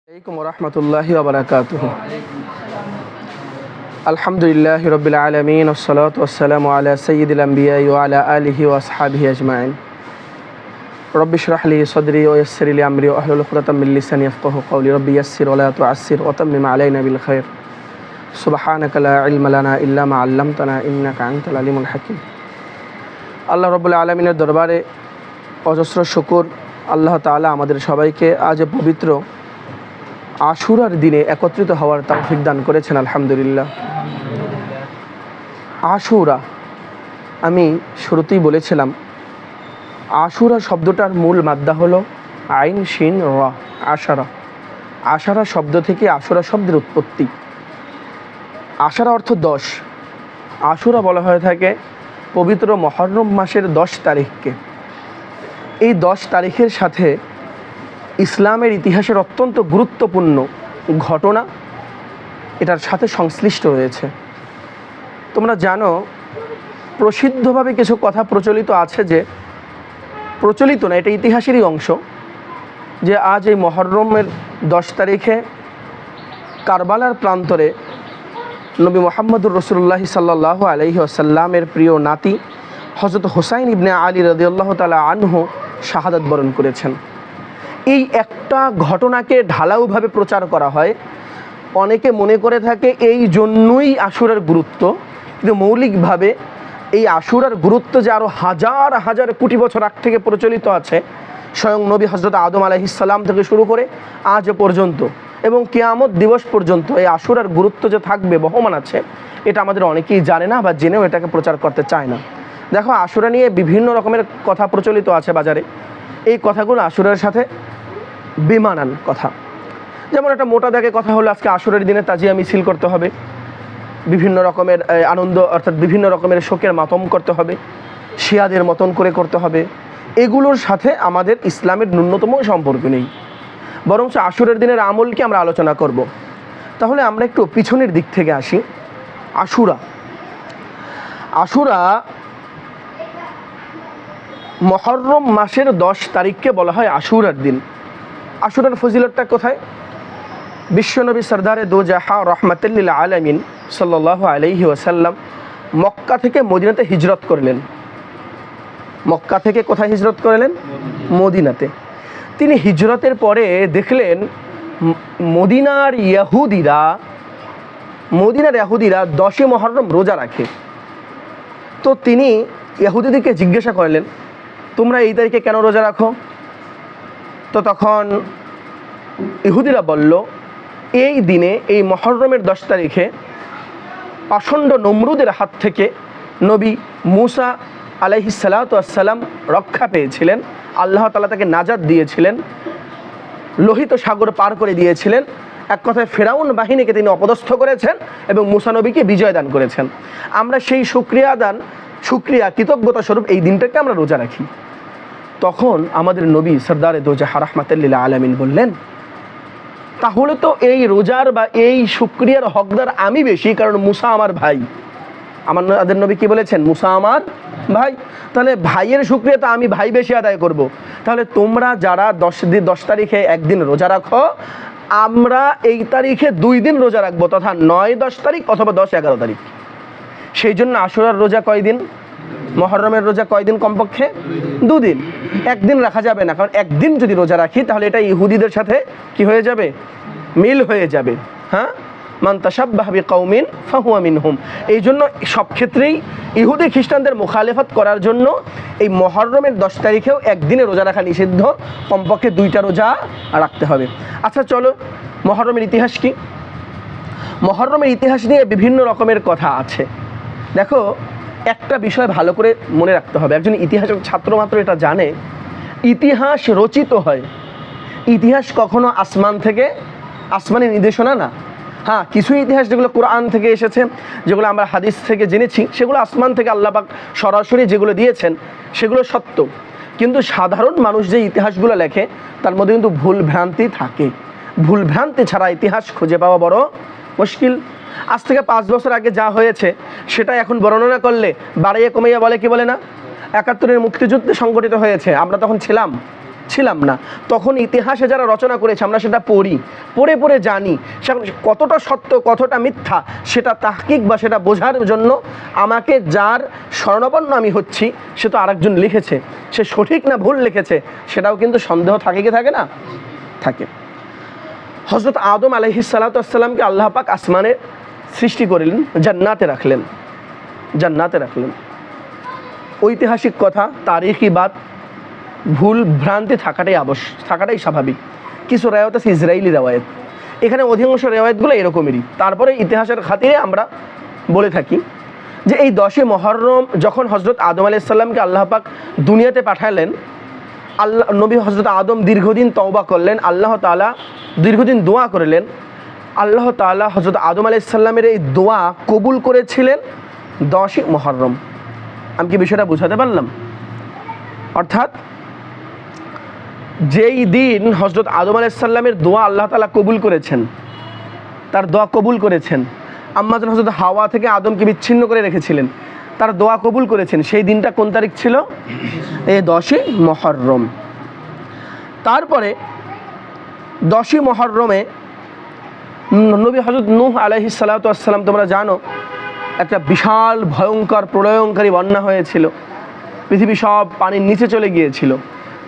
আলাইকুম ওরহমতুল্লাহি ওয়া বারাকাতুহু। আলহামদুলিল্লাহি রাব্বিল আলামিন ওয়াসসালাতু ওয়াসসালামু আলা সাইয়্যিদিল আমবিয়া ওয়া আলা আলিহি ওয়া আসহাবিহি আজমাইন। রব্বি ইশরাহ লি সাদরি ওয়া ইয়াসসির লি আমরি ওয়া আহলুল উকদাতাম মিন লিসানি ইয়াফকাহু কওলি। রব্বি ইয়াসসির ওয়া লা তুআসসির ওয়া তাম্মিম আলাইনা বিল খাইর। সুবহানাকা লা ইলমা লানা ইল্লা মা আল্লামতানা ইন্নাকা আনতাল আলিমুল হাকীম। আল্লাহ রাব্বুল আলামিনের দরবারে অজস্র শুকর, আল্লাহ তাআলা আমাদের সবাইকে আজ পবিত্র আশুরার দিনে একত্রিত হওয়ার তৌফিক দান করেছেন, আলহামদুলিল্লাহ। আশুরা, আমি শুরুতেই বলেছিলাম, আশুরা শব্দটার মূল মাদ্দা হলো আইন শিন র, আশারা। আশারা শব্দ থেকে আশুরা শব্দের উৎপত্তি। আশারা অর্থ 10। আশুরা বলা হয়ে থাকে পবিত্র মুহররম মাসের 10 তারিখকে। এই 10 তারিখের সাথে ইসলামের ইতিহাসের অত্যন্ত গুরুত্বপূর্ণ ঘটনা এটার সাথে সংশ্লিষ্ট রয়েছে। তোমরা জানো, প্রসিদ্ধভাবে কিছু কথা প্রচলিত আছে, যে প্রচলিত না, এটা ইতিহাসেরই অংশ, যে আজ এই মুহররমের 10 তারিখে কারবালার প্রান্তরে নবী মুহাম্মদুর রাসূলুল্লাহ সাল্লাল্লাহু আলাইহি ওয়াসাল্লামের প্রিয় নাতি হযরত হুসাইন ইবনে আলী রাদিয়াল্লাহু তাআলা আনহু শাহাদাত বরণ করেছেন। এই একটা ঘটনাকে ঢালাওভাবে প্রচার করা হয়। অনেকে মনে করে থাকে এই জন্যই আশুরার গুরুত্ব, কিন্তু মৌলিকভাবে এই আশুরার গুরুত্ব যে আরও হাজার হাজার কোটি বছর আগ থেকে প্রচলিত আছে, স্বয়ং নবী হযরত আদম আলাইহিস সালাম থেকে শুরু করে আজ পর্যন্ত এবং কিয়ামত দিবস পর্যন্ত এই আশুরার গুরুত্ব যে থাকবে, বহমান আছে, এটা আমাদের অনেকেই জানে না বা জেনেও এটাকে প্রচার করতে চায় না। দেখো, আশুরা নিয়ে বিভিন্ন রকমের কথা প্রচলিত আছে বাজারে। এই কথাগুলো আশুরার সাথে বেমানান কথা। যেমন একটা মোটা দাগে কথা হলো, আজকে আশুরার দিনে তাজিয়া মিছিল করতে হবে, বিভিন্ন রকমের আনন্দ অর্থাৎ বিভিন্ন রকমের শোকের মাতম করতে হবে, শিয়াদের মতন করে করতে হবে। এগুলোর সাথে আমাদের ইসলামের ন্যূনতম সম্পর্ক নেই, বরঞ্চ আশুরার দিনের আমলকে আমরা আলোচনা করব। তাহলে আমরা একটু পিছনের দিক থেকে আসি। আশুরা মুহররম মাসের 10 তারিখকে বলা হয় আশুরার দিন। আশুরার ফজিলতটা কোথায়? বিশ্বনবী সরদারে দো জাহাঁ রহমাতুল লিল আলামিন সাল্লাল্লাহু আলাইহি ওয়াসাল্লাম মক্কা থেকে মদিনাতে হিজরত করলেন। মক্কা থেকে কোথায় হিজরত করলেন? মদিনাতে। তিনি হিজরতের পরে দেখলেন মদিনার ইহুদিরা 10 মুহররম রোজা রাখে। তো তিনি ইহুদিদেরকে জিজ্ঞাসা করলেন, তোমরা এই তারিখে কেন রোজা রাখো? তো তখন ইহুদিরা বলল, এই দিনে, এই মুহররমের 10 তারিখে পাষণ্ড নমরুদের হাত থেকে নবী মুসা আলাইহিস সালাতু ওয়াস সালাম রক্ষা পেয়েছিলেন। আল্লাহ তাআলা তাকে নাজাত দিয়েছিলেন, লোহিত সাগর পার করে দিয়েছিলেন। এক কথায় ফেরাউন বাহিনীকে তিনি অপদস্থ করেছেন এবং মুসা নবীকে বিজয় দান করেছেন। আমরা সেই শুকরিয়া কৃতজ্ঞতা স্বরূপ এই দিনটাকে আমরা রোজা রাখি। তখন আমাদের নবী সরদারে দো জাহাঁ রাহমাতুল লিল আলামিন বললেন, তাহলে তো এই রোজার বা এই শুকরিয়ার হকদার আমি বেশি, কারণ মুসা আমার ভাই। আমাদের নবী কি বলেছেন? মুসা আমার ভাই। তাহলে ভাইয়ের শুকরিয়া তো আমি ভাই বেশি আদায় করব। তাহলে তোমরা যারা 10 তারিখে একদিন রোজা রাখো, আমরা এই তারিখে 2 দিন রোজা রাখবো, তথা 9-10 তারিখ অথবা 10-11 তারিখ। সেই জন্য আশুরার রোজা কয়দিন? মুহররমের রোজা কয়দিন? কমপক্ষে 2 দিন। একদিন রাখা যাবে না, কারণ একদিন যদি রোজা রাখি তাহলে এটা ইহুদিদের সাথে কি হয়ে যাবে? মিল হয়ে যাবে। হ্যাঁ, মান তাশাব্বাহা বিকাউমিন ফাহুয়া মিনহুম। এই জন্য সব ক্ষেত্রেই ইহুদি খ্রিস্টানদের মুখালেফাত করার জন্য এই মুহররমের 10 তারিখেও একদিনে রোজা রাখা নিষিদ্ধ, কমপক্ষে 2টা রোজা রাখতে হবে। আচ্ছা, চলো, মুহররমের ইতিহাস কি? মুহররমের ইতিহাস নিয়ে বিভিন্ন রকমের কথা আছে। দেখো, একটা বিষয় ভালো করে মনে রাখতে হবে, একজন ইতিহাসের ছাত্র মাত্র এটা জানে, ইতিহাস রচিত হয়। ইতিহাস কখনো আসমানি নির্দেশনা না। হ্যাঁ, কিছু ইতিহাস যেগুলো কোরআন থেকে এসেছে, যেগুলো আমরা হাদিস থেকে জেনেছি, সেগুলো আসমান থেকে আল্লাহ পাক সরাসরি যেগুলো দিয়েছেন সেগুলো সত্য। কিন্তু সাধারণ মানুষ যে ইতিহাসগুলো লেখে তার মধ্যে কিন্তু ভুল ভ্রান্তি থাকে। ভুল ভ্রান্তি ছাড়া ইতিহাস খুঁজে পাওয়া বড় মুশকিল। আজ থেকে 5 বছর আগে যা হয়েছে সেটা এখন বর্ণনা করলে বাড়াইয়া কমাইয়া বলে কি বলে না, 71-এর মুক্তিযুদ্ধে সংগঠিত হয়েছে, আমরা তখন ছিলাম, ছিলাম না। তখন ইতিহাসে যারা রচনা করেছে আমরা সেটা পড়ি, পড়ে পড়ে জানি কতটা সত্য কতটা মিথ্যা, সেটা তাহকিক বা সেটা বোঝার জন্য আমাকে যার শরণাপন্ন আমি হচ্ছি সে তো আরেকজন লিখেছে, সে সঠিক না ভুল লিখেছে সেটাও কিন্তু সন্দেহ থাকে কি থাকে না? থাকে। হযরত আদম আলাইহিস সালাতু ওয়াস সালামকে আল্লাহ পাক আসমানে সৃষ্টি করলেন, জান্নাতে রাখলেন, জান্নাতে রাখলেন। ঐতিহাসিক কথা, তারিখি বাত, ভুল ভ্রান্তি থাকাটাই স্বাভাবিক। কিছু রেওয়ায়েত আছে ইসরাইলি রেওয়ায়েত, এখানে অধিকাংশ রেওয়ায়েতগুলো এরকমই। তারপরে ইতিহাসের খাতিরে আমরা বলে থাকি যে এই 10ই মুহররম যখন হযরত আদম আলাইহিস সালামকে আল্লাহ পাক দুনিয়াতে পাঠালেন, আল্লাহ নবী হযরত আদম দীর্ঘদিন তওবা করলেন, আল্লাহ তাআলা দীর্ঘদিন দোয়া করলেন, আল্লাহ তাআলা হযরত আদম আলাইহিস সালামের এই দোয়া কবুল করেছিলেন 10ই মুহররম। আমি কি বিষয়টা বোঝাতে পারলাম? অর্থাৎ যেই দিন হযরত আদম আলাইহিস সালামের দোয়া আল্লাহ তাআলা কবুল করেছেন, তার দোয়া কবুল করেছেন, আম্মা জান হযরত হাওয়া থেকে আদমকে বিচ্ছিন্ন করে রেখেছিলেন, তার দোয়া কবুল করেছেন, সেই দিনটা কোন তারিখ ছিল? এই 10ই মুহররম। তারপরে 10ই মুহররমে নবী হযরত নূহ আলাইহিস সালাতু ওয়াস সালাম, তোমরা জানো একটা বিশাল ভয়ঙ্কর প্রলয়ঙ্কারী বন্যা হয়েছিল, পৃথিবী সব পানির নিচে চলে গিয়েছিল।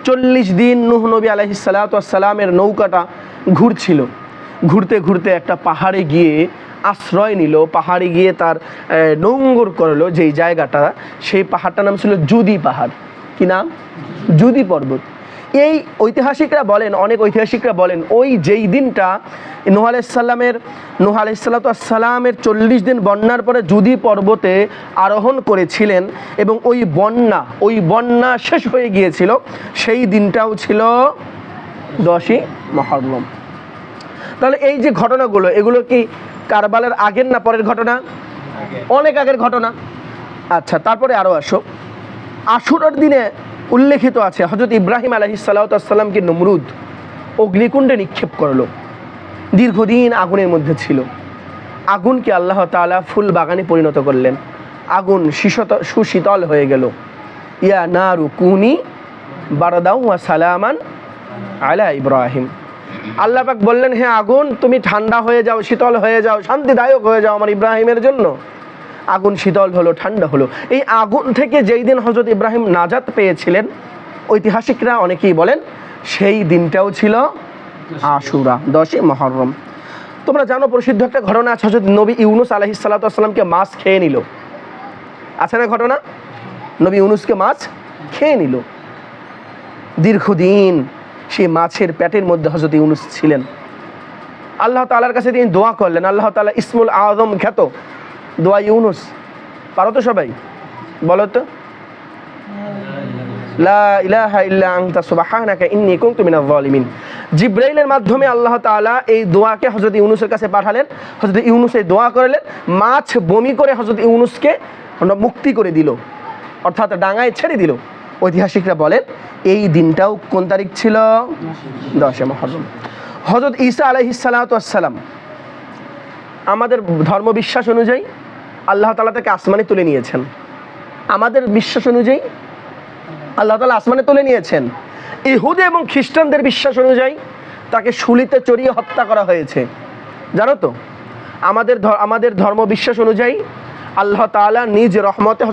40 দিন নূহ নবী আলাইহিস সালাতু ওয়াস সালামের নৌকাটা ঘুরছিল, ঘুরতে ঘুরতে একটা পাহাড়ে গিয়ে আশ্রয় নিল, পাহাড়ে গিয়ে তার নোঙ্গর করলো যেই জায়গাটা, সেই পাহাড়টার নাম ছিল জুদি পাহাড়। কি নাম? জুদি পর্বত। এই ঐতিহাসিকরা বলেন, অনেক ঐতিহাসিকরা বলেন ওই যেই দিনটা নূহ আলাইহিস সালাতু ওয়াস সালামের 40 দিন বন্যার পরে জুদি পর্বতে আরোহণ করেছিলেন এবং ওই বন্যা শেষ হয়ে গিয়েছিল, সেই দিনটাও ছিল 10ই মুহররম। তাহলে এই যে ঘটনাগুলো, এগুলো কি কারবালার আগের না পরের ঘটনা? অনেক আগের ঘটনা। আচ্ছা, তারপরে আরও আসো, আশুরার দিনে উল্লেখিত আছে হযরত ইব্রাহিম আলাইহিস সালাতু ওয়াস সালামকে নমরুদ অগ্নিকুণ্ডে নিক্ষেপ করলো, দীর্ঘদিন আগুনের মধ্যে ছিল। আগুনকে আল্লাহ তাআলা ফুল বাগানে পরিণত করলেন, আগুন সুশীতল হয়ে গেল। ইয়া নারু কুনি বারদাও ওয়া সালামান আলা ইব্রাহিম। আল্লাহ পাক বললেন, হে আগুন তুমি ঠান্ডা হয়ে যাও, শীতল হয়ে যাও, শান্তিদায়ক হয়ে যাও আমার ইব্রাহিমের জন্য। আগুন শীতল হলো, ঠান্ডা হলো। এই আগুন থেকে যেই দিন হযরত ইব্রাহিম নাজাত পেয়েছিলেন, ঐতিহাসিকরা অনেকেই বলেন সেই দিনটাও ছিল আশুরা, 10ই মুহররম। তোমরা জানো প্রসিদ্ধ একটা ঘটনা আছে, হযরত নবী ইউনুস আলাইহিস সালাতু ওয়াস সালামকে মাছ খেয়ে নিল। আছে না ঘটনা? নবী ইউনুসকে মাছ খেয়ে নিল। দীর্ঘদিন সেই মাছের পেটের মধ্যে হযরত ইউনুস ছিলেন। আল্লাহ তাআলার কাছে তিনি দোয়া করলেন, আল্লাহ তাআলা ইসমুল আযম খ্যাত দোয়া ইউনুস, পারো তো সবাই? বলো তো, লা ইলাহা ইল্লা আনতা সুবহানাকা ইন্নী কুনতু মিনাজ জালিমিন। জিবরাইলের মাধ্যমে আল্লাহ তাআলা এই দোয়াকে হযরত ইউনুসের কাছে পাঠালেন। হযরত ইউনুস এই দোয়া করলেন, মাছ বমি করে হযরত ইউনুসকে মুক্তি করে দিল, অর্থাৎ ডাঙায় ছেড়ে দিল। ঐতিহাসিকরা বলেন এই দিনটাও কোন তারিখ ছিল? 10ই মুহররম। হযরত ঈসা আলাইহিস সালাতু ওয়াস সালাম, আমাদের ধর্মবিশ্বাস অনুযায়ী আল্লাহ তাআলা তাকে আসমানে তুলে নিয়েছেন। আমাদের বিশ্বাস অনুযায়ী আল্লাহ তাআলা আসমানে তুলে নিয়েছেন। ইহুদি এবং খ্রিস্টানদের বিশ্বাস অনুযায়ী তাকে শুলিতে চড়িয়ে হত্যা করা হয়েছে, জানো তো? আমাদের ধর্ম বিশ্বাস অনুযায়ী আল্লাহ তাআলা নিজ রহমতে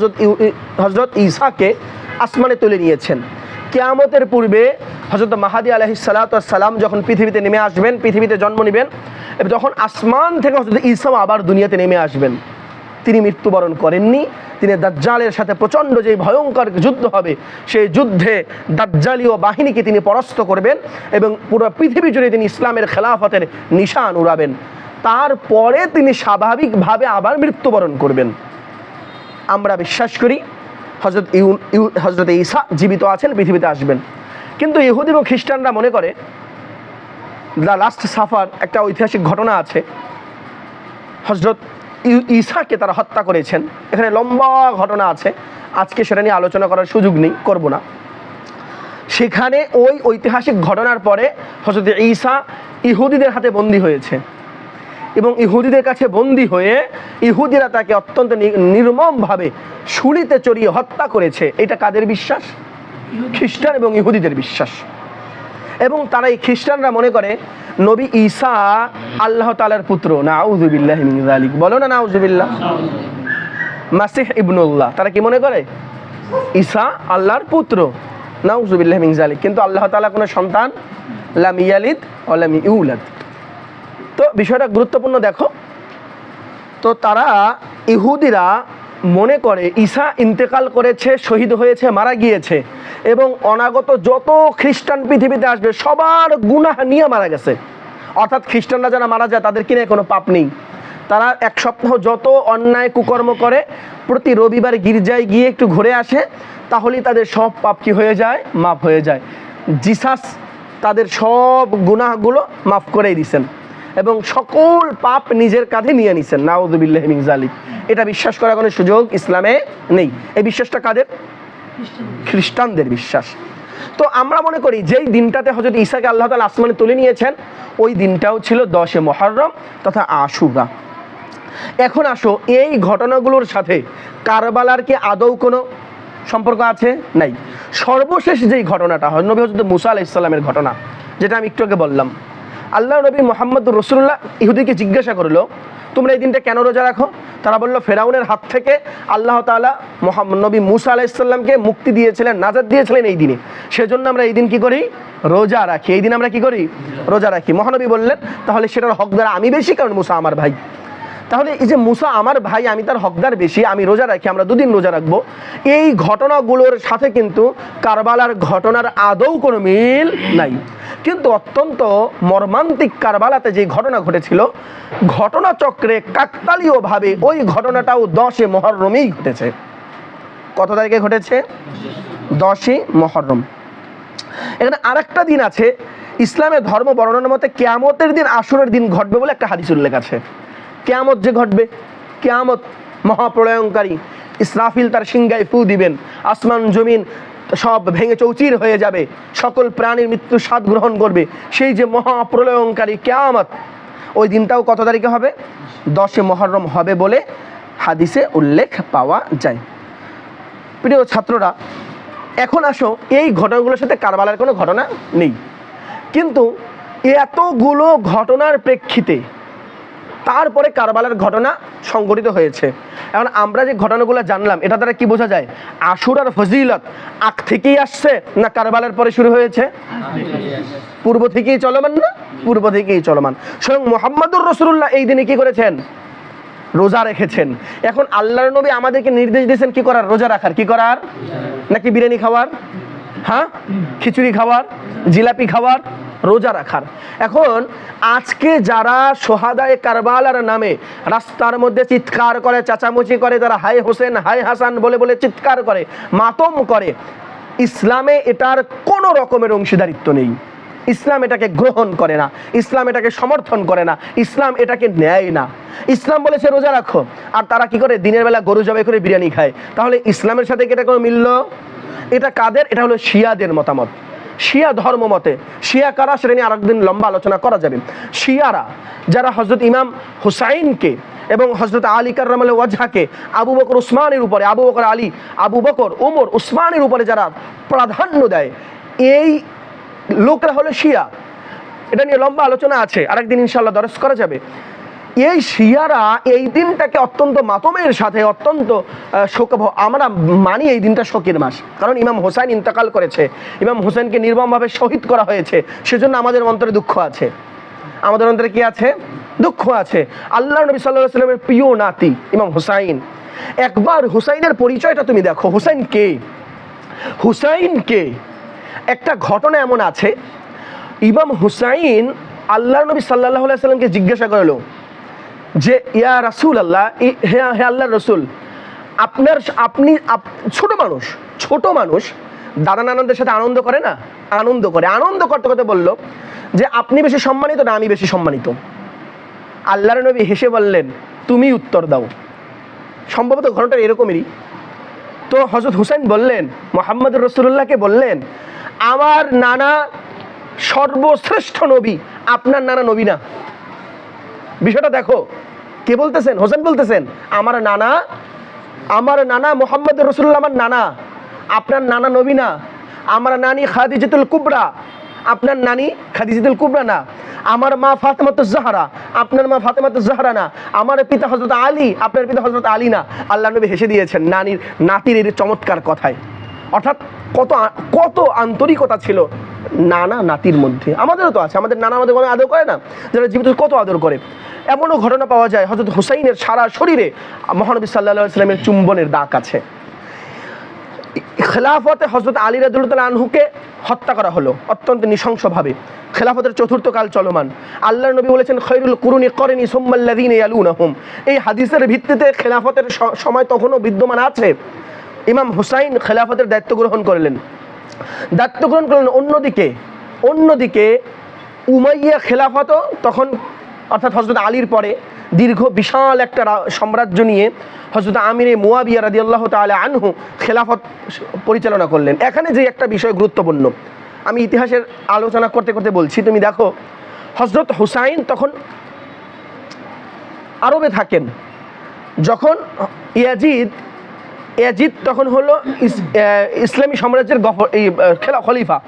হযরত ঈসাকে আসমানে তুলে নিয়েছেন। কিয়ামতের পূর্বে হযরত মাহদী আলাইহিস সালাতু ওয়াস সালাম যখন পৃথিবীতে নেমে আসবেন, পৃথিবীতে জন্ম নেবেন, এবং তখন আসমান থেকে হযরত ঈসা আবার দুনিয়াতে নেমে আসবেন। তিনি মৃত্যুবরণ করেননি, তিনি দাজ্জালের সাথে প্রচণ্ড যে ভয়ঙ্কর যুদ্ধ হবে, সেই যুদ্ধে দাজ্জালীয় বাহিনীকে তিনি পরাস্ত করবেন এবং পুরো পৃথিবী জুড়ে তিনি ইসলামের খেলাফতের নিশান উড়াবেন। তারপরে তিনি স্বাভাবিকভাবে আবার মৃত্যুবরণ করবেন। আমরা বিশ্বাস করি হযরত ঈসা জীবিত আছেন, পৃথিবীতে আসবেন। কিন্তু ইহুদি এবং খ্রিস্টানরা মনে করে, দ্য লাস্ট সাফার একটা ঐতিহাসিক ঘটনা আছে, হযরত ঈসাকে তারা হত্যা করেছেন। এখানে লম্বা ঘটনা আছে, আজকে সেটা নিয়ে আলোচনা করার সুযোগ নেই, করব না। সেখানে ওই ঐতিহাসিক ঘটনার পরে হযরত ঈসা ইহুদিদের হাতে বন্দী হয়েছে এবং ইহুদিদের কাছে বন্দী হয়ে ইহুদিরা তাকে অত্যন্ত নির্মমভাবে শুলিতে চড়িয়ে হত্যা করেছে। এটা কাদের বিশ্বাস? খ্রিস্টান এবং ইহুদিদের বিশ্বাস। এবং তারা এই খ্রিস্টানরা মনে করে নবী ঈসা আল্লাহ তাআলার পুত্র। নাউযুবিল্লাহি মিন যালিক, বলো না নাউযুবিল্লাহ। মাসিহ ইবনুল্লাহ, তারা কি মনে করে? ঈসা আল্লাহর পুত্র। নাউযুবিল্লাহি মিন যালিক। কিন্তু আল্লাহ তাআলা কোনো সন্তান লাম ইয়ালিদ ওয়া লাম ইউলাদ। তো বিষয়টা গুরুত্বপূর্ণ দেখো। তো তারা ইহুদিরা মনে করে ঈসা ইন্তেকাল করেছে, শহীদ হয়েছে, মারা গিয়েছে, এবং অনাগত যত খ্রিস্টান পৃথিবীতে আসবে সবার গুনাহ নিয়ে মারা গেছে। অর্থাৎ খ্রিস্টানরা যারা মারা যায় তাদের কিনে কোনো পাপ নেই। তারা এক সপ্তাহ যত অন্যায় কুকর্ম করে, প্রতি রবিবার গির্জায় গিয়ে একটু ঘুরে আসে, তাহলেই তাদের সব পাপ কি হয়ে যায়? মাফ হয়ে যায়। জিসাস তাদের সব গুনাহগুলো মাফ করেই দিছেন এবং সকল পাপ নিজের কাঁধে নিয়ে নিছেন। নাউযুবিল্লাহি মিন যালিক। এটা বিশ্বাস করার কোনো সুযোগ ইসলামে নেই। এই বিশ্বাসটা কাদের? খ্রিস্টানদের বিশ্বাস। তো আমরা মনে করি যেই দিনটাতে হযরত ঈসাকে আল্লাহ তাআলা আসমানে তুলে নিয়েছেন, ওই দিনটাও ছিল 10 মুহররম তথা আশুরা। এখন আসো, এই ঘটনাগুলোর সাথে কারবালার কি আদৌ কোনো সম্পর্ক আছে? নাই। সর্বশেষ যেই ঘটনাটা হয় নবী হযরত মুসা আলাইহিস সালামের ঘটনা, যেটা আমি একটু আগে বললাম। আল্লাহ নবী মুহাম্মদুর রাসূলুল্লাহ ইহুদিকে জিজ্ঞাসা করলো, তোমরা এই দিনটা কেন রোজা রাখো? তারা বলল, ফেরাউনের হাত থেকে আল্লাহ তাআলা নবী মুসা আলাইহিস সালামকে মুক্তি দিয়েছিলেন, নাজাত দিয়েছিলেন এই দিনে, সেজন্য আমরা এই দিন কি করি? রোজা রাখি। এই দিন আমরা কি করি? রোজা রাখি। মহানবী বললেন, তাহলে সেটার হকদার আমি বেশি, কারণ মুসা আমার ভাই। তাহলে এই যে মুসা আমার ভাই, আমি তার হকদার বেশি, আমি রোজা রাখি, আমরা দুদিন রোজা রাখবো। এই ঘটনাগুলোর সাথে কিন্তু কারবালার ঘটনার আদৌ কোনো মিল নাই। কিন্তু অত্যন্ত মর্মান্তিক কারবালাতে যে ঘটনা ঘটেছিল, ঘটনাচক্রে কাকতালীয়ভাবে ওই ঘটনাটাও 10 মুহররমেই ঘটেছে। কত তারিখে ঘটেছে? 10 মুহররম। এখানে আরেকটা দিন আছে, ইসলামের ধর্ম বর্ণনার মতে কিয়ামতের দিন আশুরার দিন ঘটবে বলে একটা হাদিস উল্লেখ আছে। কিয়ামত যে ঘটবে, কিয়ামত মহাপ্রলয়ঙ্কারী, ইসরাফিল তার সিংহায় ফু দিবেন, আসমান জমিন সব ভেঙে চৌচির হয়ে যাবে, সকল প্রাণীর মৃত্যু স্বাদ গ্রহণ করবে, সেই যে মহাপ্রলয়ঙ্কারী কিয়ামত, ওই দিনটাও কত তারিখে হবে? 10 মুহররম হবে বলে হাদিসে উল্লেখ পাওয়া যায়। প্রিয় ছাত্ররা, এখন আসো, এই ঘটনাগুলোর সাথে কারবালার কোনো ঘটনা নেই, কিন্তু এতগুলো ঘটনার প্রেক্ষিতে তারপরে কারবালার ঘটনা সংঘটিত হয়েছে। এখন আমরা যে ঘটনাগুলো জানলাম, এটা দ্বারা কি বোঝা যায়? আশুরার ফজিলত আগ থেকেই আসছে না কারবালার পরে শুরু হয়েছে? পূর্ব থেকেই চলমান না? পূর্ব থেকেই চলমান। স্বয়ং মুহাম্মদুর রাসূলুল্লাহ এই দিনে কি করেছেন? রোজা রেখেছেন। এখন আল্লাহর নবী আমাদেরকে নির্দেশ দিয়েছেন কি করার? রোজা রাখার। কি করার? নাকি বিরিয়ানি খাওয়ার? হ্যাঁ, খিচুড়ি খাওয়ার, জিলাপি খাওয়ার? রোজা রাখার। এখন আজকে যারা সোহাদায়ে কারবালার নামে রাস্তার মধ্যে চিৎকার করে, চাচামুচি করে, তারা হাই হোসেন হাই হাসান বলে বলে চিৎকার করে, মাতম করে, ইসলামে এটার কোনো রকমের অংশীদারিত্ব নেই। ইসলাম এটাকে গ্রহণ করে না, ইসলাম এটাকে সমর্থন করে না, ইসলাম এটাকে নেয় না। ইসলাম বলেছে রোজা রাখো, আর তারা কি করে? দিনের বেলা গরু জবাই করে বিরিয়ানি খায়। তাহলে ইসলামের সাথে কি এটা কোনো মিলল? এটা কাদের? এটা হলো শিয়াদের মতামত। শিয়া ধর্ম মতে, শিয়া কারা সেটা নিয়ে আরেকদিন লম্বা আলোচনা করা যাবে। শিয়ারা যারা হযরত ইমাম হুসাইনকে এবং হযরত আলী কাররামাল্লাহু ওয়াজহাকে আবু বকর উসমানের উপরে, আবু বকর আলী, আবু বকর, ওমর, উসমানের উপরে যারা প্রাধান্য দেয়, এই লোকরা হলো শিয়া। এটা নিয়ে লম্বা আলোচনা আছে, আরেকদিন ইনশাআল্লাহ দরস করা যাবে। এই শিয়ারা এই দিনটাকে অত্যন্ত মাতমের সাথে, অত্যন্ত শোকভ, আমরা মানি এই দিনটা শোকের মাস, কারণ ইমাম হোসেন ইন্তেকাল করেছে, ইমাম হোসেনকে নির্মমভাবে শহীদ করা হয়েছে, সেজন্য আমাদের অন্তরে দুঃখ আছে। আমাদের অন্তরে কি আছে? দুঃখ আছে। আল্লাহ নবী সাল্লাল্লাহু আলাইহি ওয়াসাল্লামের প্রিয় নাতি ইমাম হুসাইন। একবার হুসাইনের পরিচয়টা তুমি দেখো, হুসাইন কে? হুসাইন কে? একটা ঘটনা এমন আছে, ইমাম হুসাইন আল্লাহ নবী সাল্লাল্লাহু আলাইহি ওয়াসাল্লামকে জিজ্ঞাসা করলো যে, ইয়া রাসূলুল্লাহ, হে আল্লাহর রাসূল, আপনি ছোট মানুষ দাদা নানদের সাথে আনন্দ করে না? আনন্দ করে। আনন্দ করতে করতে বলল যে, আপনি বেশি সম্মানিত না আমি বেশি সম্মানিত? আল্লাহর নবী হেসে বললেন, তুমি উত্তর দাও। সম্ভবত ঘটনাটা এরকমই। তো হযরত হুসাইন বললেন, মুহাম্মদুর রাসূলুল্লাহকে বললেন, আমার নানা সর্বশ্রেষ্ঠ নবী, আপনার নানা নবী না। বিষয়টা দেখো, কে বলতেছেন? হোসেন বলতেছেন, আমার নানা মুহাম্মদুর রাসূলুল্লাহ আমার নানা, আপনার নানা নবী না। আমার নানি খাদিজাতুল কুবরা, আপনার নানি খাদিজাতুল কুবরা না, আমার মা ফাতেমাতুজ জাহরা, আপনার মা ফাতেমাতুজ জাহরা না, আমার পিতা হযরত আলী, আপনার পিতা হযরত আলী না। আল্লাহর নবী হেসে দিয়েছেন নাতির এই চমৎকার কথায়। অর্থাৎ কত আন্তরিকতা ছিল নানা নাতির মধ্যে। আমাদেরও তো আছে, আমাদের নানা আমাদের আদর করে না, যারা জীবিত কত আদর করে। এমনও ঘটনা পাওয়া যায় হযরত হুসাইনের সারা শরীরে মহানবী সাল্লাল্লাহু আলাইহি ওয়াসাল্লামের চুম্বনের দাগ আছে। খেলাফতে হযরত আলী রাদিয়াল্লাহু তাআলা আনহুকে হত্যা করা হলো অত্যন্ত নৃশংসভাবে। খেলাফতের চতুর্থ কাল চলমান। আল্লাহর নবী বলেছেন খৈরুল কুরুনি করনি সুম্মাল্লাযীনা ইয়ালুনাহুম। এই হাদিসের ভিত্তিতে খেলাফতের সময় তখনও বিদ্যমান আছে। ইমাম হুসাইন খেলাফতের দায়িত্ব গ্রহণ করলেন। অন্যদিকে উমাইয়া খেলাফত তখন অর্থাৎ হযরত আলীর পরে দীর্ঘ বিশাল একটা সাম্রাজ্য নিয়ে হযরত আমিরে মুয়াবিয়া রাদিয়াল্লাহু তাআলা আনহু খেলাফত পরিচালনা করলেন। এখানে যে একটা বিষয় গুরুত্বপূর্ণ, আমি ইতিহাসের আলোচনা করতে করতে বলছি, তুমি দেখো হযরত হুসাইন তখন আরবে থাকেন। যখন ইয়াজিদ তখন হলো ইসলামী সাম্রাজ্যের খলিফা,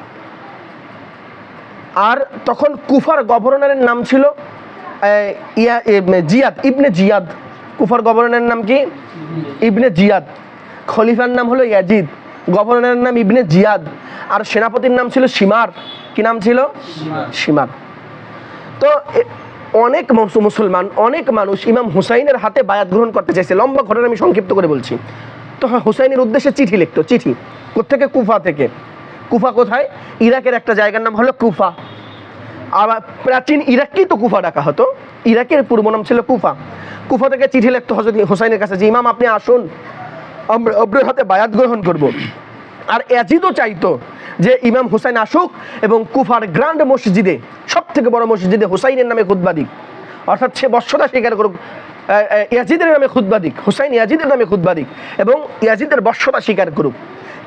আর তখন কুফার গভর্নরের নাম ছিল জিয়াদ ইবনে জিয়াদ। কুফার গভর্নরের নাম কি? ইবনে জিয়াদ। খলিফার নাম হলো ইয়াজিদ, গভর্নরের নাম ইবনে জিয়াদ, আর সেনাপতির নাম ছিল শিমার। কি নাম ছিল? শিমার। তো অনেক মুসলমান, অনেক মানুষ ইমাম হুসাইনের হাতে বায়াত গ্রহণ করতে চাইছে। লম্বা ঘটনা আমি সংক্ষিপ্ত করে বলছি। তো হুসাইনের উদ্দেশ্যে চিঠি লিখতো। চিঠি কোথেকে? কুফা থেকে। কুফা কোথায়? ইরাকের একটা জায়গার নাম হলো কুফা। আবার প্রাচীন ইরাককেই তো কুফা ডাকা হতো, ইরাকের পূর্ব নাম ছিল কুফা। কুফা থেকে চিঠি লিখতো হযরত হুসাইনের কাছে যে ইমাম আপনি আসুন, আমরা আপনার হাতে বায়াত গ্রহণ করব। আর ইয়াজিদও চাইতো যে ইমাম হুসাইন আসুক এবং কুফার গ্র্যান্ড মসজিদে, সব থেকে বড় মসজিদে হুসাইনের নামে খুতবা দিক, অর্থাৎ সে বর্ষতা স্বীকার করুক ইয়াজিদের নামে খুতবা দিক, হুসাইন ইয়াজিদের নামে খুতবা দিক এবং ইয়াজিদের বর্ষতা স্বীকার করুক,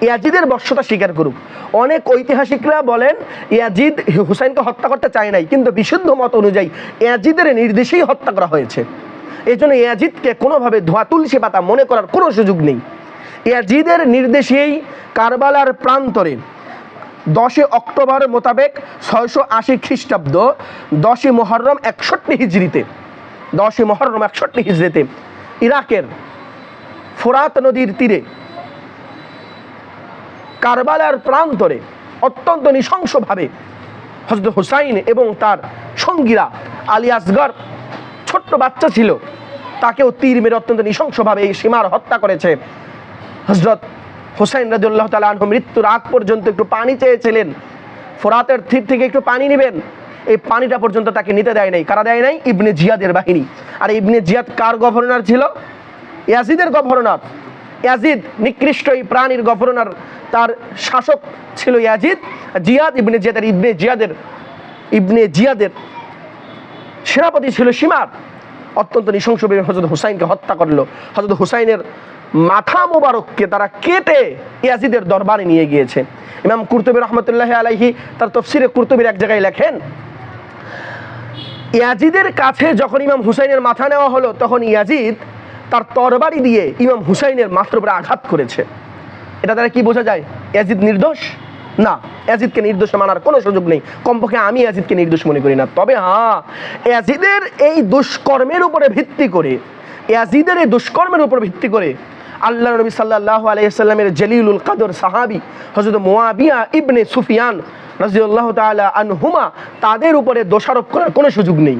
ইয়াজিদের বর্ষতা স্বীকার করুক। অনেক ঐতিহাসিকরা বলেন ইয়াজিদ হুসাইনকে হত্যা করতে চায় নাই, কিন্তু বিশুদ্ধ মত অনুযায়ী ইয়াজিদের নির্দেশেই হত্যা করা হয়েছে। এই জন্য ইয়াজিদকে কোনোভাবে ধোয়া তুলসী পাতা মনে করার কোনো সুযোগ নেই। ইয়াজিদের নির্দেশেই কারবালার প্রান্তরে 10 অক্টোবর মোতাবেক 680 খ্রিস্টাব্দ 10 মুহররম 61 হিজরিতে 10 মুহররম 61 হিজরিতে ইরাকের ফোরাত নদীর তীরে কারবালার প্রান্তরে অত্যন্ত নৃশংসভাবে হযরত হুসাইন এবং তার সঙ্গীরা, আলী আসগর ছোট্ট বাচ্চা ছিল, তাকেও তীর মেরে অত্যন্ত নৃশংসভাবে এই সীমার হত্যা করেছে। হযরত হুসাইন রাদিয়াল্লাহু তাআলা আনহু মৃত্যুর আগ পর্যন্ত একটু পানি চেয়েছিলেন, ফোরাতের তীর থেকে একটু পানি নেবেন, এই পানিটা পর্যন্ত তাকে নিতে দেয় নাই। কারা দেয় নাই? ইবনে জিয়াদের বাহিনী। আর ইবনে জিয়াদ কার গভর্নর ছিল? ইয়াজিদের গভর্নর। ইয়াজিদ নিকৃষ্ট এই প্রাণীর গভর্নর, তার শাসক ছিল ইয়াজিদ। জিয়াদ ইবনে জিয়াদের সেনাপতি ছিল শিমার। অত্যন্ত নৃশংসভাবে হযরত হুসাইনকে হত্যা করলো। হযরত হুসাইনের মাথা মোবারককে তারা কেটে ইয়াজিদের দরবারে নিয়ে গিয়েছে। ইমাম কুরতুবী রহমতুল্লাহি আলাইহি তার তাফসীরে কুরতুবীর এক জায়গায় লেখেন, ইয়াজিদের কাছে যখন ইমাম হুসাইনের মাথা নেওয়া হলো, তখন ইয়াজিদ তার তরবারি দিয়ে ইমাম হুসাইনের মাথার উপরে আঘাত করেছে। এটা দ্বারা কি বোঝা যায়? ইয়াজিদ নির্দোষ না, ইয়াজিদকে নির্দোষ মানার কোনো সুযোগ নেই। কমপক্ষে আমি ইয়াজিদকে নির্দোষ মনে করি না। তবে হ্যাঁ, ইয়াজিদের এই দুষ্কর্মের উপরে ভিত্তি করে আল্লাহ নবী সাল্লাল্লাহু আলাইহি ওয়াসাল্লামের জলিলুল কদর সাহাবী হযরত মুয়াবিয়া ইবনে সুফিয়ান রাদিয়াল্লাহু তাআলা আনহুমা, তাদের উপরে দোষারোপ করার কোনো সুযোগ নেই।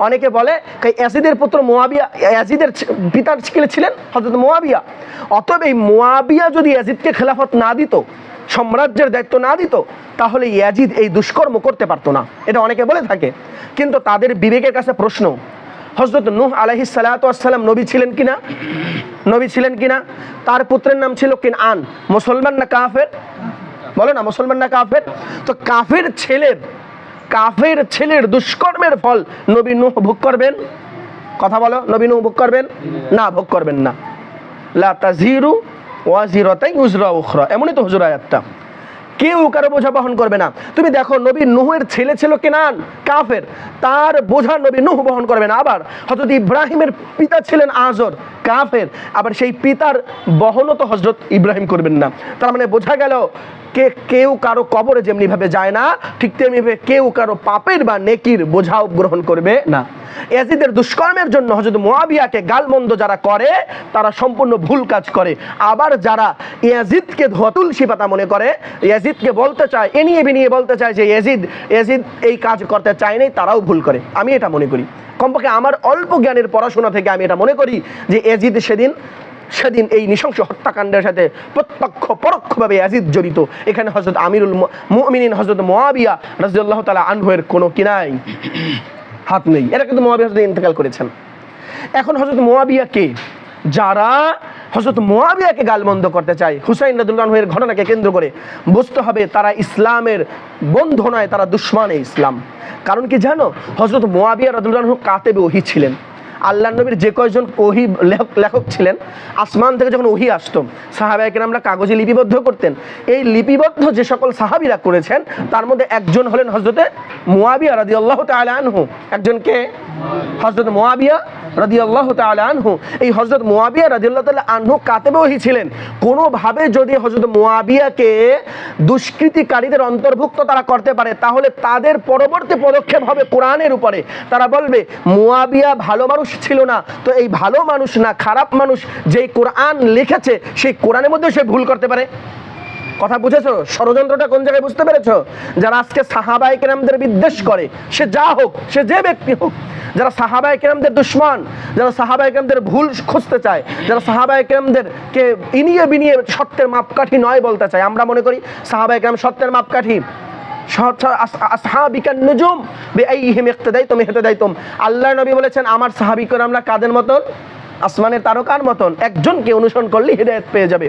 অনেকে বলে ইয়াজিদের পুত্র মুয়াবিয়া, ইয়াজিদের পিতার ছিলেন হযরত মুয়াবিয়া, অতএব এই মুয়াবিয়া যদি ইয়াজিদকে খেলাফত না দিত, সাম্রাজ্যের দায়িত্ব না দিত, তাহলে ইয়াজিদ এই দুষ্কর্ম করতে পারতো না। এটা অনেকে বলে থাকে। কিন্তু তাদের বিবেকের কাছে প্রশ্ন, হযরত নূহ আলাইহিস সালাতু ওয়াস সালাম নবী ছিলেন কিনা? তার পুত্রের নাম ছিল কিনআন। মুসলমান না কাফের? বলো না, মুসলমান না কাফের? তো কাফের ছেলের দুষ্কর্মের ফল নবী নূহ ভোগ করবেন? কথা বলো, নবী নূহ ভোগ করবেন না? ভোগ করবেন না। লা তাজিরু ওয়াজিরাতান উজরা উখরা, এমনই তো হুজুর আয়াতটা। কেউ কারো বোঝা বহন করবে না। তুমি দেখো, নবী নূহের ছেলে ছিল কিনান, কাফের, তার বোঝা নবী নূহ বহন করবে না। আবার হযরত ইব্রাহিমের পিতা ছিলেন আজর, কাফের, আবার সেই পিতার বহনও তো হযরত ইব্রাহিম করবেন না। তার মানে বোঝা গেল কেউ কারো কবরে যেমনিভাবে যায় না, ঠিক তেমনিভাবে কেউ কারো পাপের বা নেকির বোঝাও গ্রহণ করবে না। ইয়াজিদের দুষ্কর্মের জন্য হযরত মুআবিয়াকে গালমন্দ যারা করে তারা সম্পূর্ণ ভুল কাজ করে। আবার যারা ইয়াজিদকে তুলসী পাতা মনে করে, ইয়াজিদকে বলতে চায়, এনিয়ে বিনিয়ে বলতে চায় যে ইয়াজিদ এই কাজ করতে চায় নাই, তারাও ভুল করে। আমি এটা মনে করি, কমপক্ষে আমার অল্প জ্ঞানের পড়াশোনা থেকে আমি এটা মনে করি যে ইয়াজিদ সেদিন এই নৃশংস হত্যাকাণ্ডের সাথে প্রত্যক্ষ পরোক্ষভাবে ইয়াজিদ জড়িত। এখানে হযরত আমিরুল মুমিনিন হযরত মুআবিয়া রাদিয়াল্লাহু তাআলা আনহু এর কোনো কি নাই, হাত নেই। এরা কিন্তু মুআবিয়া ইন্তেকাল করেছেন। এখন হযরত মুআবিয়াকে যারা হযরত মুআবিয়াকে গালমন্দ করতে চায় হুসাইন রাদিয়াল্লাহু আনহু এর ঘটনাকে কেন্দ্র করে, বুঝতে হবে তারা ইসলামের বন্ধু নয়, তারা দুশমনে ইসলাম। কারণ কি জানো, হযরত মুআবিয়া রাদিয়াল্লাহু আনহু কাতেবে ওহী ছিলেন। আল্লাহ নবীর যে কয়জন ওহী লেখক ছিলেন, আসমান থেকে যখন ওহী আসতো সাহাবায়ে কেরামরা কাগজে লিপিবদ্ধ করতেন। এই লিপিবদ্ধ যে সকল সাহাবীরা করেছেন তার মধ্যে একজন হলেন হযরতে মুআবিয়া রাদিয়াল্লাহু তাআলা আনহু। একজনকে হযরত মুআবিয়া রাদিয়াল্লাহু তাআলা আনহু। এই হযরত মুআবিয়া রাদিয়াল্লাহু তাআলা আনহু কাতেবে ওহী ছিলেন। কোনোভাবে যদি হযরত মুআবিয়াকে দুষ্কৃতিকারীদের অন্তর্ভুক্ত তারা করতে পারে, তাহলে তাদের পরবর্তী পদক্ষেপ হবে কোরআনের উপরে। তারা বলবে মুআবিয়া ভালো মানুষ ছিল না, তো এই ভালো মানুষ না খারাপ মানুষ যেই কোরআন লিখেছে সেই কোরআনের মধ্যে সে ভুল করতে পারে। কথা বুঝেছো? ষড়যন্ত্রটা কোন জায়গায় বুঝতে পেরেছো? যারা আজকে সাহাবায়ে কেরামদের বিদ্বেষ করে, সে যা হোক, সে যে ব্যক্তি হোক, যারা সাহাবায়ে কেরামদের দুশমন, যারা সাহাবায়ে কেরামদের ভুল খুঁজতে চায়, যারা সাহাবায়ে কেরামদেরকে ইনিয়ে বিনিয়ে সত্যের মাপকাঠি নয় বলতে চায়, আমরা মনে করি সাহাবায়ে কেরাম সত্যের মাপকাঠি। আসহাবিকান নুজুম বিআইহিম ইক্তাদাইতুম ইহতাদাইতুম। আল্লাহর নবী বলেছেন আমার সাহাবী কেরামরা কাদের মতন? আসমানের তারকার মতন, একজনকে অনুসরণ করলে হিদায়াত পেয়ে যাবে।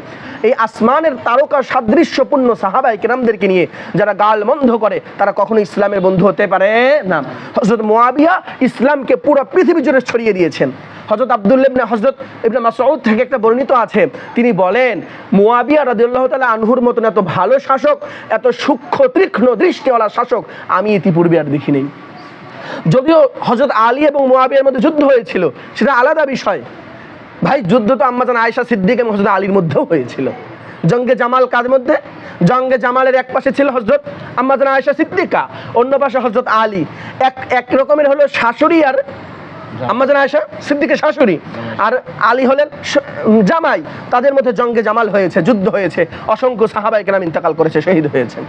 এই আসমানের তারকা সাদৃশ্যপূর্ণ সাহাবায়ে কেরামদেরকে নিয়ে যারা গালমন্দ করে তারা কখনো ইসলামের বন্ধু হতে পারে না। হযরত মুআবিয়া ইসলামকে পুরো পৃথিবী জুড়ে ছড়িয়ে দিয়েছেন। হযরত আব্দুল্লাহ ইবনে হযরত ইবনে মাসউদ থেকে একটা বর্ণিত আছে, তিনি বলেন মুআবিয়া রাদিয়াল্লাহু তাআলা আনহুর মতন এত ভালো শাসক, এত সূক্ষ্ম তীক্ষ্ণ দৃষ্টিওয়ালা শাসক আমি ইতিপূর্বে আর দেখি নেই। যদিও হযরত আলী এবং মুআবিয়ার মধ্যে যুদ্ধ হয়েছিল, সেটা আলাদা বিষয়। ভাই, যুদ্ধ তো আম্মা জান আয়েশা সিদ্দিকা এবং হযরত আলীর মধ্যেও হয়েছিল। জঙ্গে জামাল কার মধ্যে? জঙ্গে জামালের এক পাশে ছিল হযরত আম্মা জান আয়েশা সিদ্দিকা, অন্য পাশে হযরত আলী। এক রকমের হলো শাশুড়ি, আর আম্মা জান আয়েশা সিদ্দিকের শাশুড়ি, আর আলী হলেন জামাই। তাদের মধ্যে জঙ্গে জামাল হয়েছে, যুদ্ধ হয়েছে, অসংখ্য সাহাবায়ে কেরাম ইন্তেকাল করেছে, শহীদ হয়েছেন।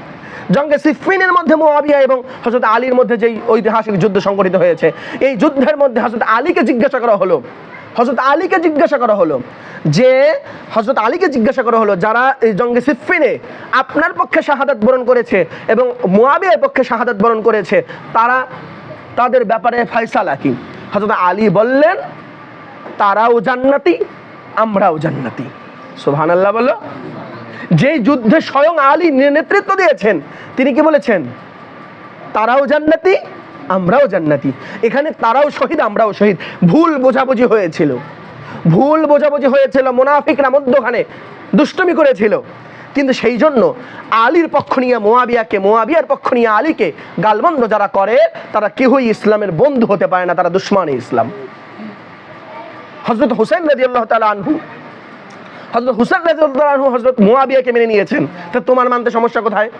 জঙ্গে সিফফিনের মধ্যে মুআবিয়া এবং হযরত আলীর মধ্যে যেই ঐতিহাসিক যুদ্ধ সংঘটিত হয়েছে, এই যুদ্ধের মধ্যে হযরত আলীকে জিজ্ঞাসা করা হলো যারা এই জঙ্গে সিফফিনে আপনার পক্ষে শাহাদাত বরণ করেছে এবং মুআবিয়ার পক্ষে শাহাদাত বরণ করেছে, তাদের ব্যাপারে ফয়সালা কি? হযরত আলী বললেন তারাও জান্নাতি, আমরাও জান্নাতি। সুবহানাল্লাহ বলো। যেই যুদ্ধে স্বয়ং আলী নেতৃত্ব দিয়েছেন, তিনি কি বলেছেন? তারাও জান্নাতি, আমরাও জান্নাতি। এখানে তারাও শহীদ, আমরাও শহীদ। ভুল বোঝাবুঝি হয়েছিল, মুনাফিকরা মধ্যখানে দুষ্টুমি করেছিল। কিন্তু সেই জন্য আলীর পক্ষ নিয়ে মুআবিয়াকে, মুআবিয়ার পক্ষ নিয়ে আলীকে গালমন্দ যারা করে তারা কেউই ইসলামের বন্ধু হতে পারে না, তারা দুশমনে ইসলাম। হযরত হুসাইন রাদিয়াল্লাহু তাআলা আনহু হযরত মুআবিয়াকে মেনে নিয়েছেন। তা তোমার মানতে সমস্যা কোথায়?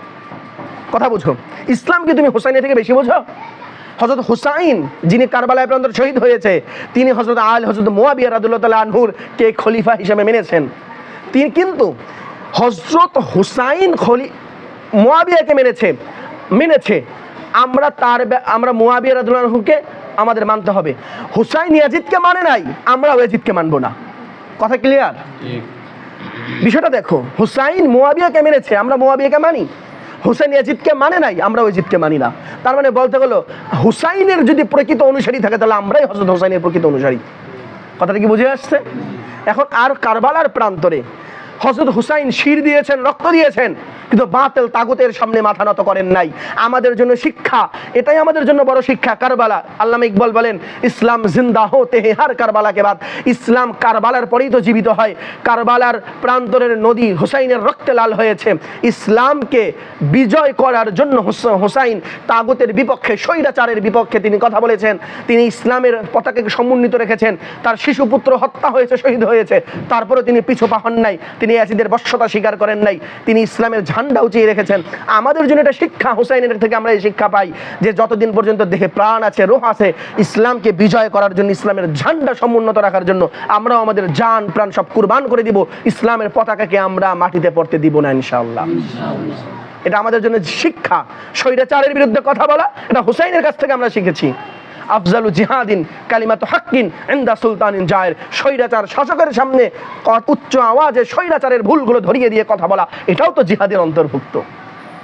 কথা বুঝো। ইসলাম কি তুমি হুসাইনের থেকে বেশি বোঝো? হযরত হুসাইন যিনি কারবালায় প্রান্তরে শহীদ হয়েছে, তিনি হযরত মুআবিয়া রাদিয়াল্লাহু তাআলা আনহুর কে খলিফা হিসেবে মেনেছেন। তিনি কিন্তু হযরত হুসাইন মুআবিয়াকে মেনেছে। আমরা মুআবিয়া রাদিয়াল্লাহু আনহুকে আমাদের মানতে হবে। হুসাইন ইয়াজিদকে মানে নাই, আমরাও ইয়াজিদকে মানবো না। কথা ক্লিয়ার? বিষয়টা দেখো, হুসাইন মুআবিয়াকে মেনেছে, আমরা মুআবিয়াকে মানি। হুসাইন ইয়াজিদকে মানে নাই, আমরাও ইয়াজিদকে মানি না। তার মানে বলতে গেল হুসাইনের যদি প্রকৃত অনুসারী থাকে তাহলে আমরাই হযরত হুসাইনের প্রকৃত অনুসারী। কথাটা কি বুঝে আসছে? এখন আর কারবালার প্রান্তরে হযরত হুসাইন শির দিয়েছেন, রক্ত দিয়েছেন, কিন্তু বাতিল তাগুতের সামনে মাথা নত করেন নাই। আমাদের জন্য শিক্ষা, এটাই আমাদের জন্য বড় শিক্ষা। কারবালা, আল্লামা ইকবাল বলেন ইসলাম জিন্দা হোতে হে হার কারবালা কে বাদ। ইসলাম কারবালার পরেই তো জীবিত হয়। কারবালার প্রান্তরের নদী হুসাইনের রক্তে লাল হয়েছে। ইসলামকে বিজয় করার জন্য হুসাইন তাগুতের বিপক্ষে, স্বৈরাচারের বিপক্ষে তিনি কথা বলেছেন। তিনি ইসলামের পতাকাকে সমুন্নিত রেখেছেন। তার শিশুপুত্র হত্যা হয়েছে, শহীদ হয়েছে, তারপরে তিনি পিছু পা হন নাই। তিনি ইয়াজিদের বশ্যতা স্বীকার করেন নাই। তিনি ইসলামের ঝান্ডা উঁচিয়ে রেখেছেন। আমাদের জন্য এটা শিক্ষা, হুসাইনের থেকে আমরা এই শিক্ষা পাই যে যতদিন পর্যন্ত দেহে প্রাণ আছে, রূহ আছে, ইসলামকে বিজয় করার জন্য, ইসলামের ঝান্ডা সমুন্নত রাখার জন্য আমরাও আমাদের জান প্রাণ সব কুরবান করে দিব। ইসলামের পতাকাকে আমরা মাটিতে পড়তে দিব না ইনশাআল্লাহ। এটা আমাদের জন্য শিক্ষা। স্বৈরাচারের বিরুদ্ধে কথা বলা এটা হুসাইনের কাছ থেকে আমরা শিখেছি। আফজালু জিহাদিন কালিমাতু হাক্কিন ইনদা সুলতানিন জায়ের, স্বৈরাচার শাসকের সামনে উচ্চ আওয়াজে স্বৈরাচারের ভুলগুলো ধরিয়ে দিয়ে কথা বলা, এটাও তো জিহাদের অন্তর্ভুক্ত।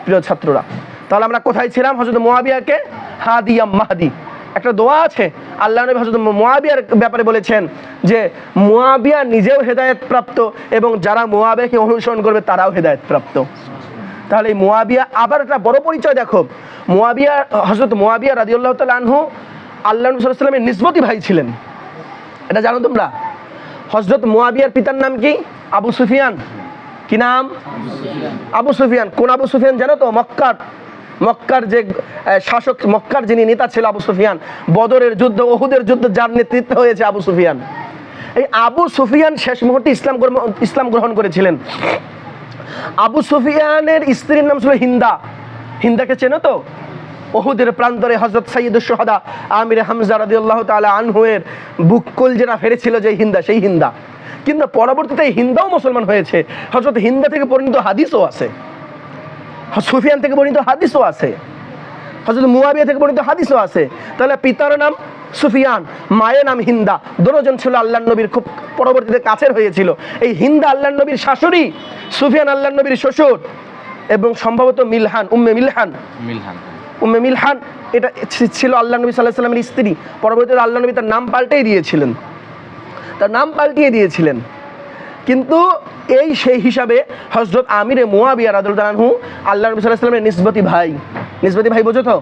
প্রিয় ছাত্ররা, তাহলে আমরা কোথায় ছিলাম? হযরত মুআবিয়াকে হাদিয়া মাহদি, একটা দোয়া আছে আল্লাহ নবী হযরত মুআবিয়ার ব্যাপারে বলেছেন যে মুআবিয়া নিজেও হেদায়েত প্রাপ্ত এবং যারা মুআবিয়াকে অনুসরণ করবে তারাও হেদায়েত প্রাপ্ত। তাহলে এই মুআবিয়া আবার একটা বড় পরিচয় দেখো। মুআবিয়া, হযরত মুআবিয়া রাদিয়াল্লাহু তাআলা আনহু আল্লাহ নবী সাল্লাল্লাহু আলাইহি ওয়াসাল্লামের নিসবতি ভাই ছিলেন, এটা জানো তোমরা? হযরত মুআবিয়ার পিতার নাম কি? আবু সুফিয়ান। কি নাম? আবু সুফিয়ান। কোন আবু সুফিয়ান জানো তো? মক্কার যে শাসক, মক্কার যিনি নেতা ছিল আবু সুফিয়ান, বদরের যুদ্ধ, উহুদের যুদ্ধ যার নেতৃত্বে হয়েছে আবু সুফিয়ান। এই আবু সুফিয়ান শেষ মুহূর্তে ইসলাম গ্রহণ করেছিলেন। আবু সুফিয়ানের স্ত্রীর নাম ছিল হিন্দা। হিন্দাকে চেনো তো? উহুদের প্রান্তরে হযরত সাইয়্যিদুশ শুহাদা আমির হামজা রাদিয়াল্লাহু তাআলা আনহু এর বুক কলজেরা ফেরেছিল যে হিন্দা, সেই হিন্দা। কিন্তু পরবর্তীতে হিন্দাও মুসলমান হয়েছে। হযরত হিন্দা থেকে বর্ণিত হাদিসও আছে, সুফিয়ান থেকে বর্ণিত হাদিসও আছে, হযরত মুআবিয়া থেকে বর্ণিত হাদিসও আছে। তাহলে পিতার নাম সুফিয়ান, মায়ের নাম হিন্দা, দুজন ছিল আল্লাহর নবীর খুব পরবর্তীতে কাছের হয়েছিল। এই হিন্দা আল্লাহর নবীর শাশুড়ি, সুফিয়ান আল্লাহর নবীর শ্বশুর, এবং সম্ভবত উম্মে মিলহান এটা ছিল আল্লাহ নবী সাল্লাল্লাহু আলাইহি ওয়াসাল্লামের স্ত্রী। পরবর্তীতে আল্লাহ নবী তার নাম পাল্টিয়ে দিয়েছিলেন। কিন্তু এই সেই হিসাবে হযরত আমিরে মুআবিয়া রাদিয়াল্লাহু আনহু আল্লাহ নবী সাল্লাল্লাহু আলাইহি ওয়াসাল্লামের নিসবতি ভাই। নিসবতি ভাই বোঝো তো?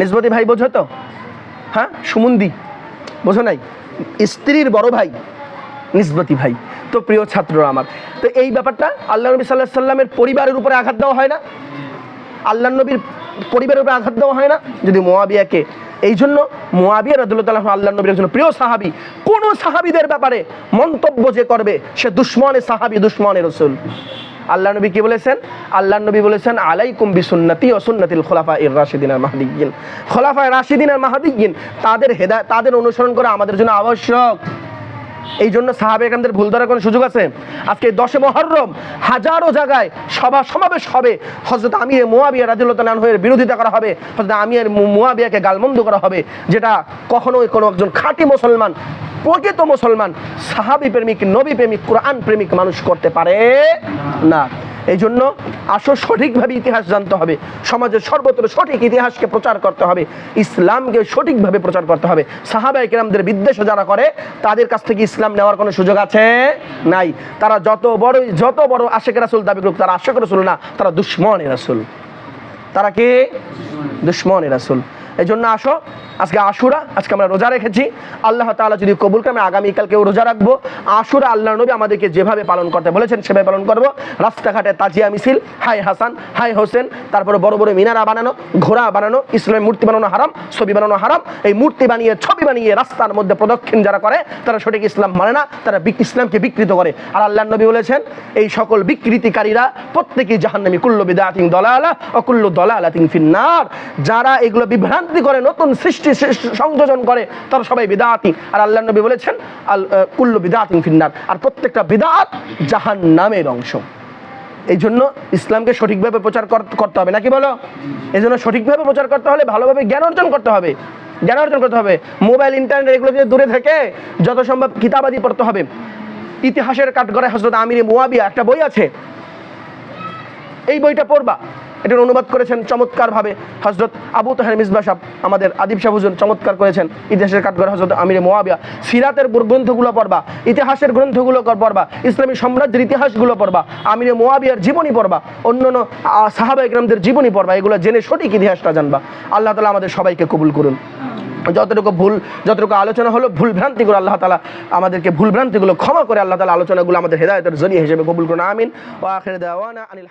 নিসবতি ভাই বোঝো তো? হ্যাঁ, সুমন্দি বোঝো নাই? স্ত্রীর বড় ভাই নিসবতি ভাই। তো প্রিয় ছাত্ররা আমার, তো এই ব্যাপারটা আল্লাহ নবী সাল্লাল্লাহু আলাইহি ওয়াসাল্লামের পরিবারের উপরে আঘাত দেওয়া হয় না? আল্লাহ নবীর পরিবারের উপরে আঘাত দেওয়া হয় না যদি মুআবিয়াকে? এই জন্য মুআবিয়া রাদিয়াল্লাহু তাআলা আল্লাহ নবীর একজন প্রিয় সাহাবী। কোন সাহাবীদের ব্যাপারে মন্তব্য যে করবে সে দুশমনে সাহাবী, দুশমনে রাসূল। আল্লাহ নবী কি বলেছেন? আল্লাহ নবী বলেছেন আলাইকুম বিসুন্নতি ওয়া সুন্নাতিল খুলাফায়ে রাশিদিন আল মাহদিয়্যিন। খুলাফায়ে রাশিদিন আল মাহদিয়্যিন তাদের অনুসরণ করা আমাদের জন্য আবশ্যক। এই জন্য সাহাবায়ে কেরামদের ভুল ধরার কোনো সুযোগ আছে? আজকে 10 মুহররম হাজারো জায়গায় সমাবেশ হবে, হযরত আমির মুআবিয়া রাদিয়াল্লাহু তাআলা আনহু এর বিরোধিতা করা হবে, হযরত আমির মুআবিয়াকে গালমন্দ করা হবে, যেটা কখনোই কোনো একজন খাঁটি মুসলমান, প্রকৃত মুসলমান, সাহাবী প্রেমিক, নবী প্রেমিক, কোরআন প্রেমিক মানুষ করতে পারে না। এই জন্য আসো সঠিকভাবে ইতিহাস জানতে হবে, সমাজের সর্বত্র সঠিক ইতিহাসকে প্রচার করতে হবে, ইসলামকে সঠিকভাবে প্রচার করতে হবে। সাহাবায়ে কেরামদের বিদ্বেষ যারা করে তাদের কাছ থেকে ইসলাম নেওয়ার কোনো সুযোগ আছে? নাই। তারা যত বড় আশিক রাসূল দাবি করুক, তারা আশিক রাসূল না, তারা দুশমনে রাসূল। তারা কি? দুশমনে রাসূল। এই জন্য আসো, আজকে আশুরা, আজকে আমরা রোজা রেখেছি, আল্লাহ তাআলা যদি কবুল করে আগামীকালকেও রোজা রাখবো। আশুরা আল্লাহর নবী আমাদেরকে যেভাবে পালন করতে বলেছেন সেভাবে পালন করব। রাস্তাঘাটে তাজিয়া মিছিল, হাই হাসান, হাই হোসেন, তারপরে বড় বড় মিনারা বানানো, ঘোড়া বানানো, ইসলামের মূর্তি বানানো হারাম, ছবি বানানো হারাম। এই মূর্তি বানিয়ে, ছবি বানিয়ে রাস্তার মধ্যে প্রদক্ষিণ যারা করে তারা সঠিক ইসলাম মানে না, তারা ইসলামকে বিকৃত করে। আর আল্লাহর নবী বলেছেন এই সকল বিকৃতিকারীরা প্রত্যেকেই জাহান্নামী, কুল্লু বিদআতিন দালালা ওয়া কুল্লু দালালাতিন ফিন্নার। যারা এগুলো বিভ্রান্তি করে, নতুন সৃষ্টি সংযোজন করে, তারা সবাই বিদআতি। আর আল্লাহর নবী বলেছেন কুল্লু বিদআতিন ফিন্নার, আর প্রত্যেকটা বিদআত জাহান্নামের অংশ। এই জন্য ইসলামকে সঠিকভাবে প্রচার করতে হবে, নাকি বলো? এই জন্য সঠিকভাবে প্রচার করতে হলে ভালোভাবে জ্ঞান অর্জন করতে হবে, মোবাইল, ইন্টারনেট এগুলো থেকে দূরে থেকে যত সম্ভব কিতাবাদি পড়তে হবে। ইতিহাসের কাঠগড়ায় হযরত আমির মুআবিয়া একটা বই আছে, এই বইটা পড়বা। এটার অনুবাদ করেছেন চমৎকারভাবে হযরত আবু তাহের মিসবাহ সাহেব, আমাদের আদিব সাহেব হুজুর চমৎকার করেছেন। ইতিহাসের কাঠগড়ায় হযরত আমির মুআবিয়া। সিরাতের গ্রন্থগুলো পড়বা, ইতিহাসের গ্রন্থগুলো পড়বা, ইসলামী সাম্রাজ্যের ইতিহাসগুলো পড়বা, আমির মুআবিয়ার জীবনী পড়বা, অন্যান্য সাহাবায়ে কেরামদের জীবনী পড়বা। এগুলো জেনে সঠিক ইতিহাসটা জানবা। আল্লাহ তাআলা আমাদের সবাইকে কবুল করুন। যতটুকু আলোচনা হলো ভুল ভ্রান্তিগুলো আল্লাহ তাআলা আমাদেরকে ভুল ভ্রান্তিগুলো ক্ষমা করে আল্লাহ তাআলা আলোচনাগুলো আমাদের হেদায়েতের জরিয়া হিসেবে কবুল করুন। আমিন। ওয়া আখিরু দাওয়ানা আনিল